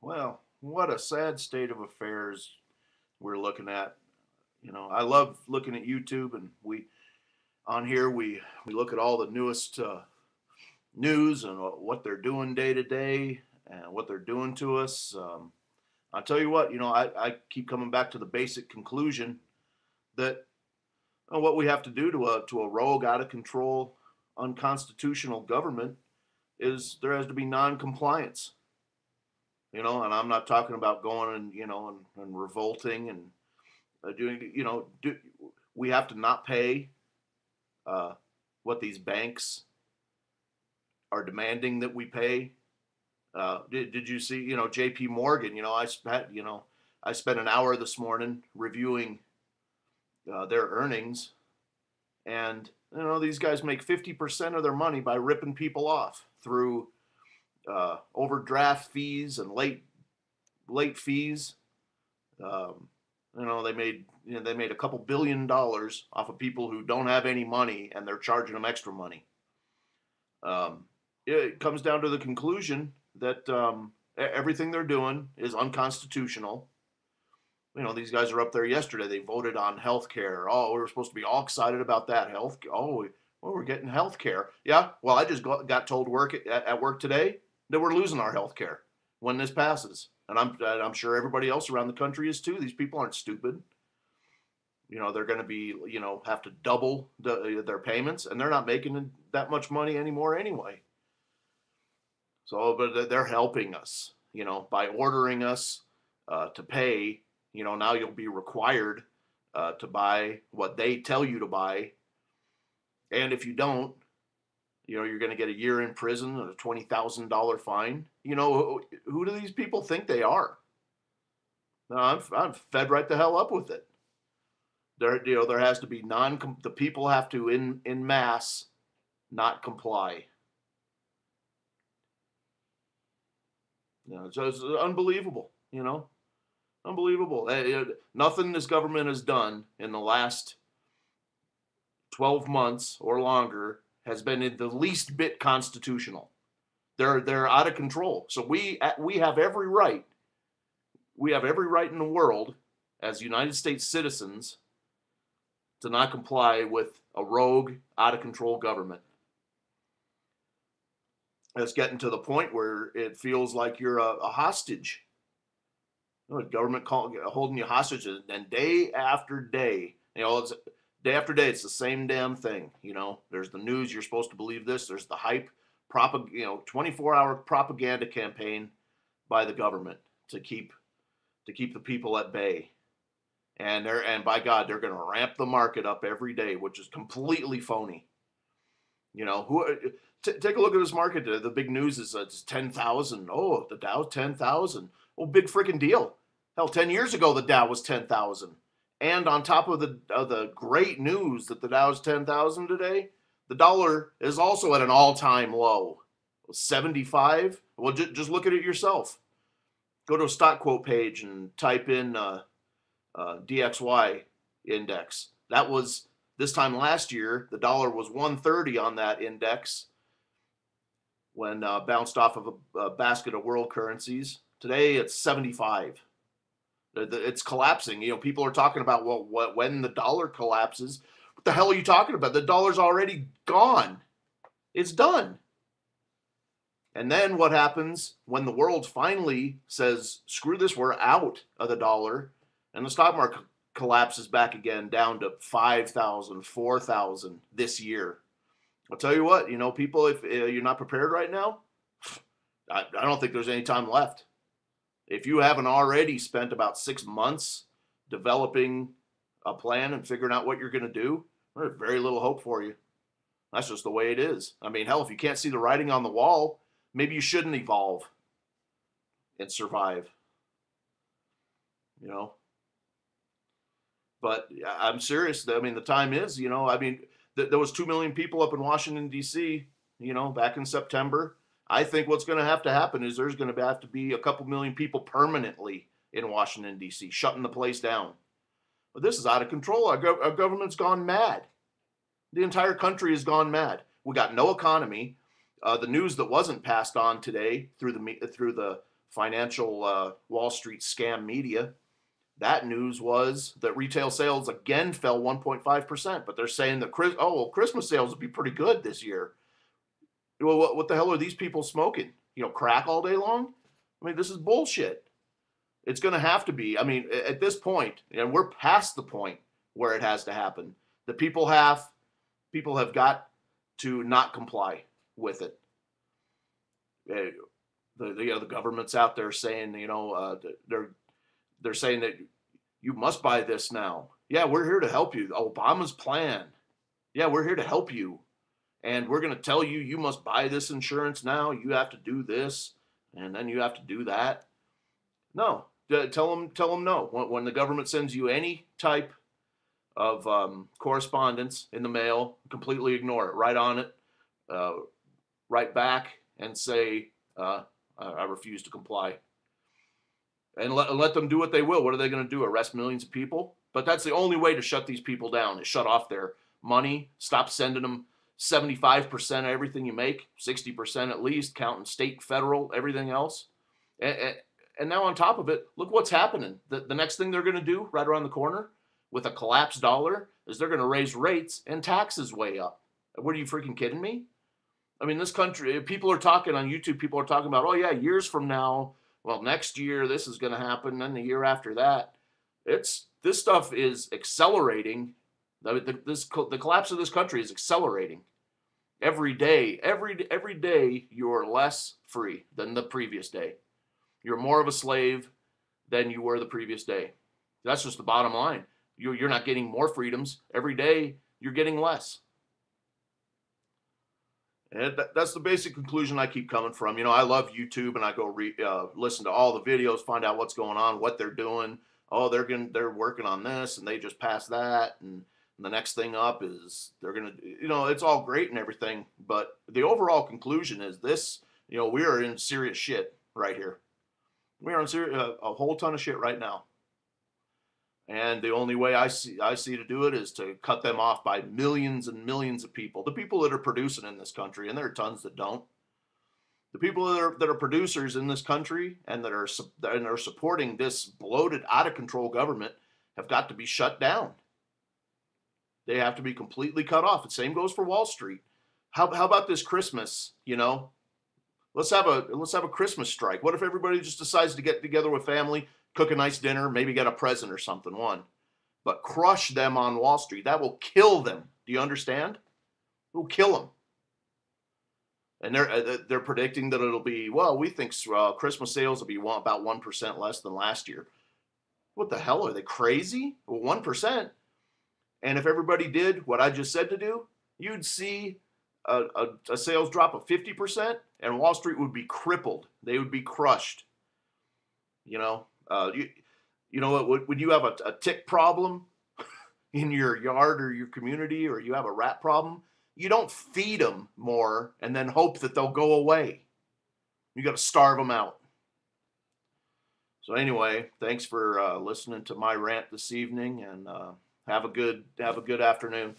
Well, what a sad state of affairs we're looking at. I love looking at YouTube, and we look at all the newest news and what they're doing day to day and what they're doing to us. I tell you what, I keep coming back to the basic conclusion that what we have to do to a rogue, out of control, unconstitutional government is there has to be non-compliance. And I'm not talking about going and and revolting and doing we have to not pay uh, what these banks are demanding that we pay. Did you see J.P. Morgan? I spent an hour this morning reviewing their earnings, and these guys make 50% of their money by ripping people off through overdraft fees and late fees. Um, they made a couple $1 billion off of people who don't have any money, and they're charging them extra money. Um, it comes down to the conclusion that everything they're doing is unconstitutional. These guys are up there yesterday. They voted on health care. Oh, we were supposed to be all excited about that health. We're getting health care. Yeah. Well, I just got told at work today that we're losing our health care when this passes, and I'm sure everybody else around the country is too. These people aren't stupid. They're going to be have to double their payments, and they're not making that much money anymore anyway. So, but they're helping us, by ordering us to pay. Now you'll be required to buy what they tell you to buy, and if you don't, you're going to get a year in prison and a $20,000 fine. Who do these people think they are? No, I'm fed right the hell up with it. There has to be the people have to in mass not comply. It's unbelievable. Unbelievable. Nothing this government has done in the last 12 months or longer has been in the least bit constitutional. They're out of control. So we have every right. We have every right in the world as United States citizens to not comply with a rogue, out of control government. It's getting to the point where it feels like you're a hostage. The government holding you hostage, and day after day, it's day after day, it's the same damn thing. There's the news. You're supposed to believe this. There's the hype, 24-hour propaganda campaign by the government to keep the people at bay. And by God, they're going to ramp the market up every day, which is completely phony. Take a look at this market. The big news is it's 10,000. Oh, the Dow's 10,000. Oh, big freaking deal. Hell, 10 years ago the Dow was 10,000. And on top of the great news that the Dow's 10,000 today, the dollar is also at an all-time low, 75. Well, just look at it yourself. Go to a stock quote page and type in DXY index. That was this time last year. The dollar was 130 on that index when bounced off of a basket of world currencies. Today it's 75. It's collapsing. People are talking about, well, when the dollar collapses. What the hell are you talking about? The dollar's already gone. It's done. And then what happens when the world finally says, screw this, we're out of the dollar, and the stock market collapses back again down to 5,000, 4,000 this year? I'll tell you what, people, if you're not prepared right now, I don't think there's any time left. If you haven't already spent about 6 months developing a plan and figuring out what you're going to do, there's very little hope for you. That's just the way it is. I mean, hell, if you can't see the writing on the wall, maybe you shouldn't evolve and survive. But I'm serious. I mean, the time is, there was 2 million people up in Washington, D.C., back in September. I think what's going to have to happen is there's going to have to be a couple million people permanently in Washington, D.C., shutting the place down. But this is out of control. Our government's gone mad. The entire country has gone mad. We got no economy. The news that wasn't passed on today through the financial Wall Street scam media, that news was that retail sales again fell 1.5%. But they're saying that Christmas sales will be pretty good this year. Well, what the hell are these people smoking? Crack all day long? I mean, this is bullshit. It's going to have to be. I mean, at this point, and we're past the point where it has to happen. The people have got to not comply with it. The government's out there saying, they're saying that you must buy this now. Yeah, we're here to help you. Obama's plan. Yeah, we're here to help you. And we're going to tell you, you must buy this insurance now. You have to do this, and then you have to do that. No, tell them no. When the government sends you any type of correspondence in the mail, completely ignore it. Write on it, write back, and say, I refuse to comply. And let them do what they will. What are they going to do? Arrest millions of people? But that's the only way to shut these people down, is shut off their money, stop sending them 75% of everything you make, 60% at least, counting state, federal, everything else. And now on top of it, look what's happening. The next thing they're going to do right around the corner with a collapsed dollar is they're going to raise rates and taxes way up. What, are you freaking kidding me? I mean, this country, people are talking on YouTube, people are talking about, oh yeah, years from now, well, next year this is going to happen, then the year after that. This stuff is accelerating. The collapse of this country is accelerating. Every day you're less free than the previous day. You're more of a slave than you were the previous day. That's just the bottom line. You're not getting more freedoms. Every day you're getting less. And that's the basic conclusion I keep coming from. I love YouTube, and I go listen to all the videos, find out what's going on, what they're doing. Oh, they're working on this, and they just passed that, and the next thing up is they're gonna. It's all great and everything, but the overall conclusion is this. We are in serious shit right here. We are in a whole ton of shit right now. And the only way I see to do it is to cut them off by millions and millions of people. The people that are producing in this country, and there are tons that don't. The people that are producers in this country and that are supporting this bloated, out of control government have got to be shut down. They have to be completely cut off. The same goes for Wall Street. How about this Christmas? Let's have a Christmas strike. What if everybody just decides to get together with family, cook a nice dinner, maybe get a present or something, but crush them on Wall Street? That will kill them. Do you understand? It will kill them. And they're predicting that it'll be, well, we think Christmas sales will be about 1% less than last year. What the hell? Are they crazy? Well, 1%. And if everybody did what I just said to do, you'd see a sales drop of 50%, and Wall Street would be crippled. They would be crushed. You know what? When you have a tick problem in your yard or your community, or you have a rat problem, you don't feed them more and then hope that they'll go away. You got to starve them out. So anyway, thanks for listening to my rant this evening, and have a good afternoon.